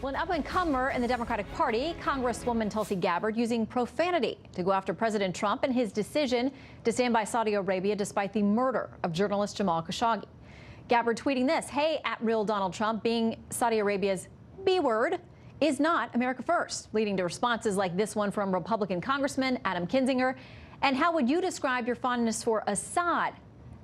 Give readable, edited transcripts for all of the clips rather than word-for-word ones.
Well, an up-and-comer in the Democratic Party, Congresswoman Tulsi Gabbard, using profanity to go after President Trump and his decision to stand by Saudi Arabia despite the murder of journalist Jamal Khashoggi. Gabbard tweeting this: "Hey, at real Donald Trump, being Saudi Arabia's B word is not America first," leading to responses like this one from Republican Congressman Adam Kinzinger. "And how would you describe your fondness for Assad?"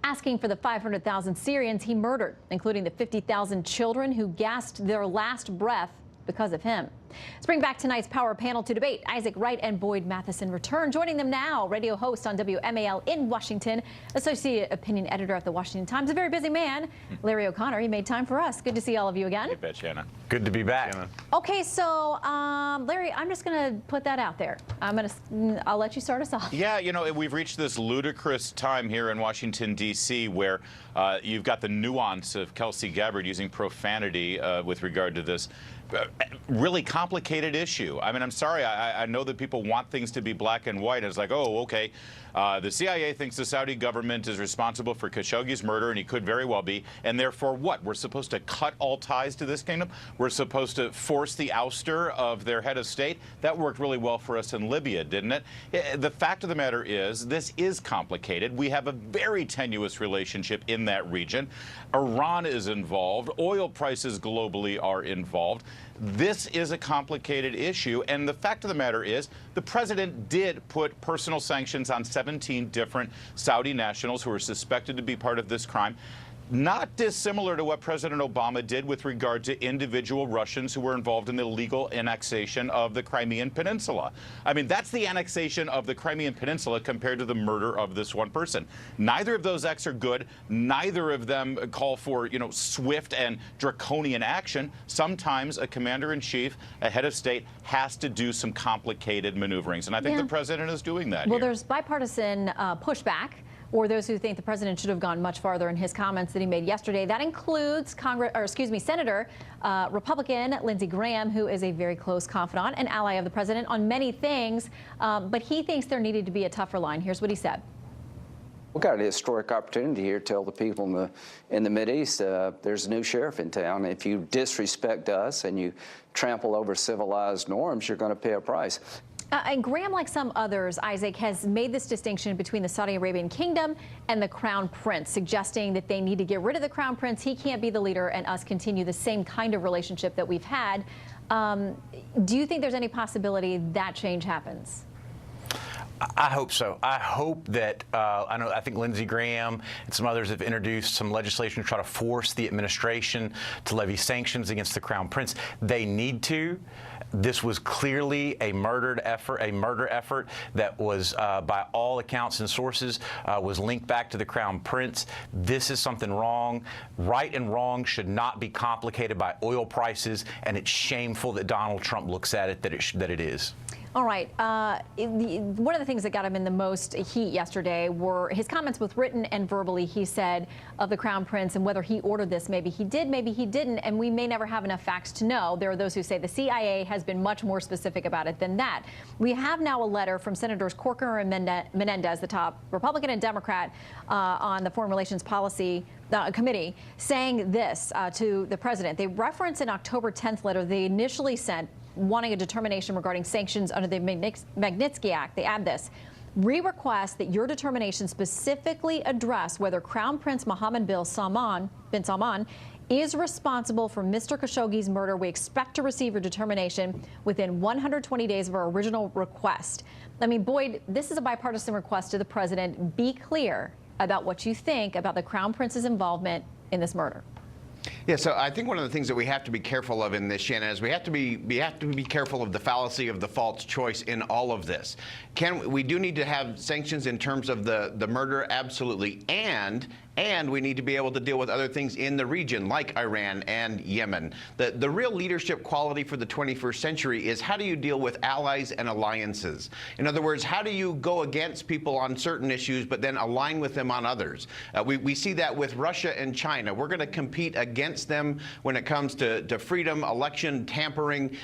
asking for the 500,000 Syrians he murdered, including the 50,000 children who gasped their last breath because of him. Let's bring back tonight's Power Panel to debate. Isaac Wright and Boyd Matheson return. Joining them now, radio host on WMAL in Washington, associate opinion editor at the Washington Times, a very busy man, Larry O'Connor. He made time for us. Good to see all of you again. You bet, Shannon. Good to be back. Shannon. Okay, so Larry, I'm just going to put that out there. I'll let you start us off. Yeah, you know, we've reached this ludicrous time here in Washington, D.C., where you've got the nuance of Tulsi Gabbard using profanity with regard to this really complicated issue. I mean, I'm sorry, I know that people want things to be black and white. It's like, oh, okay, the CIA thinks the Saudi government is responsible for Khashoggi's murder, and he could very well be, and therefore what? We're supposed to cut all ties to this kingdom? We're supposed to force the ouster of their head of state? That worked really well for us in Libya, didn't it? The fact of the matter is, this is complicated. We have a very tenuous relationship in that region. Iran is involved. Oil prices globally are involved. This is a complicated issue, and the fact of the matter is the president did put personal sanctions on 17 different Saudi nationals who are suspected to be part of this crime. Not dissimilar to what President Obama did with regard to individual Russians who were involved in the illegal annexation of the Crimean Peninsula. I mean, that's the annexation of the Crimean Peninsula compared to the murder of this one person. Neither of those acts are good. Neither of them call for, you know, swift and draconian action. Sometimes a commander-in-chief, a head of state, has to do some complicated maneuverings, and I think the president is doing that. Well, there's bipartisan pushback, or those who think the president should have gone much farther in his comments that he made yesterday. That includes Senator Republican Lindsey Graham, who is a very close confidant and ally of the president on many things, but he thinks there needed to be a tougher line. Here's what he said. We've got a historic opportunity here to tell the people in the Mideast there's a new sheriff in town. If you disrespect us and you trample over civilized norms, you're going to pay a price. And Graham, like some others, Isaac, has made this distinction between the Saudi Arabian kingdom and the crown prince, suggesting that they need to get rid of the crown prince. He can't be the leader and us continue the same kind of relationship that we've had. Do you think there's any possibility that change happens? I hope so. I hope that I think Lindsey Graham and some others have introduced some legislation to try to force the administration to levy sanctions against the crown prince. They need to. This was clearly a murder effort that was, by all accounts and sources, was linked back to the crown prince. This is something wrong. Right and wrong should not be complicated by oil prices, and it's shameful that Donald Trump looks at it that it is. All right. One of the things that got him in the most heat yesterday were his comments, both written and verbally, he said, of the crown prince and whether he ordered this. Maybe he did, maybe he didn't, and we may never have enough facts to know. There are those who say the CIA has been much more specific about it than that. We have now a letter from Senators Corker and Menendez, the top Republican and Democrat on the Foreign Relations Policy Committee, saying this to the president. They reference an October 10th letter they initially sent wanting a determination regarding sanctions under the Magnitsky Act. They add this: "We request that your determination specifically address whether Crown Prince Mohammed bin Salman is responsible for Mr. Khashoggi's murder. We expect to receive your determination within 120 days of our original request." I mean, Boyd, this is a bipartisan request to the president. Be clear about what you think about the Crown Prince's involvement in this murder. Yeah, so I think one of the things that we have to be careful of in this, Shannon, is we have to be careful of the fallacy of the false choice in all of this. We do need to have sanctions in terms of the murder, absolutely, and we need to be able to deal with other things in the region, like Iran and Yemen. The real leadership quality for the 21st century is how do you deal with allies and alliances? In other words, how do you go against people on certain issues but then align with them on others? We see that with Russia and China. We're going to compete against them when it comes to freedom, election tampering,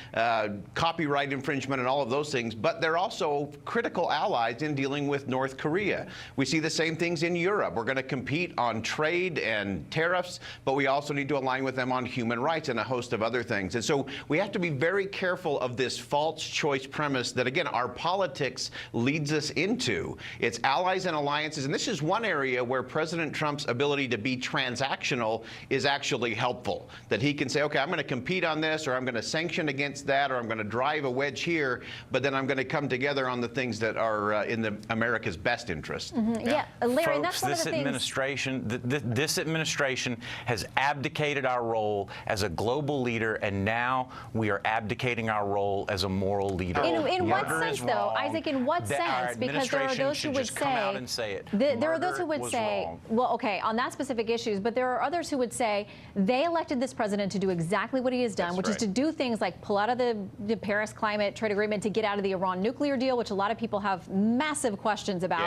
copyright infringement, and all of those things, but they're also critical allies in dealing with North Korea. We see the same things in Europe. We're going to compete on trade and tariffs, but we also need to align with them on human rights and a host of other things. And so we have to be very careful of this false choice premise that, again, our politics leads us into. It's allies and alliances, and this is one area where President Trump's ability to be transactional is actually helpful, that he can say, okay, I'm going to compete on this, or I'm going to sanction against that, or I'm going to drive a wedge here, but then I'm going to come together on the things that are in America's best interest. Yeah, Larry, and Folks, that's one of this the things. this administration has abdicated our role as a global leader, and now we are abdicating our role as a moral leader. In what Murder is sense, though, wrong. Isaac? In what That our sense? Because there are administration those who should would just come out and say it. There are those who Murder would was say, wrong. well, okay, on that specific issues, but there are others who would say they elected this president to do exactly what he has done, That's which right. is to do things like pull out of the Paris Climate Trade Agreement, to get out of the Iran nuclear deal, which a lot of people have massive questions about.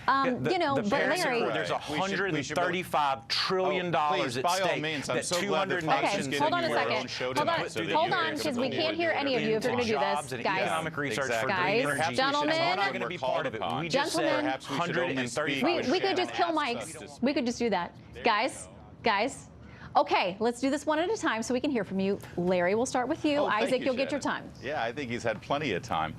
Yeah. You know, the but Paris Larry, Accord, there's We should $135 trillion please, at by all stake means, I'm that so glad that 200 Fox is nations. giving hold on a you our second. own show Hold tonight on, so that hold you on, can because we come can't hear any of you if you're going to do jobs this, and guys. economic research Exactly. for Guys, green energy. gentlemen. We're going to be part of it. We just Gentlemen. said Perhaps we should only speak 135. when We could just kill Shannon asks us mics. to We could just do that. Guys. Okay, let's do this one at a time so we can hear from you. Larry, we'll start with you. Oh, thank Isaac, you, you'll get your Shannon. time. Yeah, I think he's had plenty of time.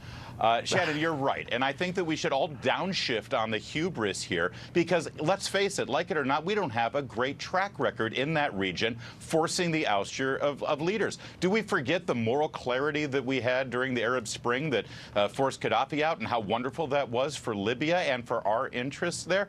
Shannon, you're right. And I think that we should all downshift on the hubris here because, let's face it, like it or not, we don't have a great track record in that region forcing the ouster of leaders. Do we forget the moral clarity that we had during the Arab Spring that forced Gaddafi out and how wonderful that was for Libya and for our interests there?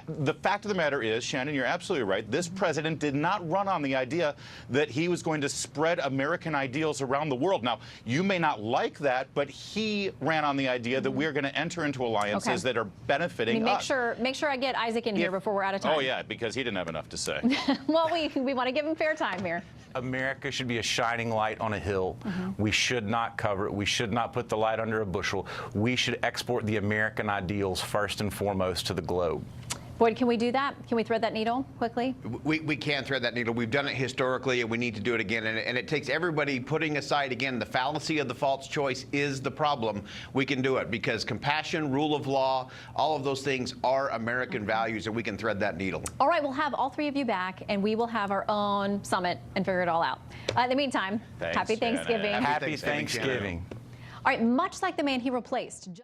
The fact of the matter is, Shannon, you're absolutely right. This president did not run on the idea that he was going to spread American ideals around the world. Now, you may not like that, but he ran on the idea that we're going to enter into alliances that are benefiting Make us. sure I get Isaac in here before we're out of time. Oh, yeah, because he didn't have enough to say. Well, we want to give him fair time here. America should be a shining light on a hill. We should not cover it. We should not put the light under a bushel. We should export the American ideals first and foremost to the globe. Boyd, can we do that? Can we thread that needle quickly? We can thread that needle. We've done it historically, and we need to do it again. And it takes everybody putting aside, again, the fallacy of the false choice is the problem. We can do it because compassion, rule of law, all of those things are American values, and we can thread that needle. All right, we'll have all three of you back, and we will have our own summit and figure it all out. In the meantime, Thanks, happy Shannon. Thanksgiving. Happy Thanksgiving. All right, much like the man he replaced.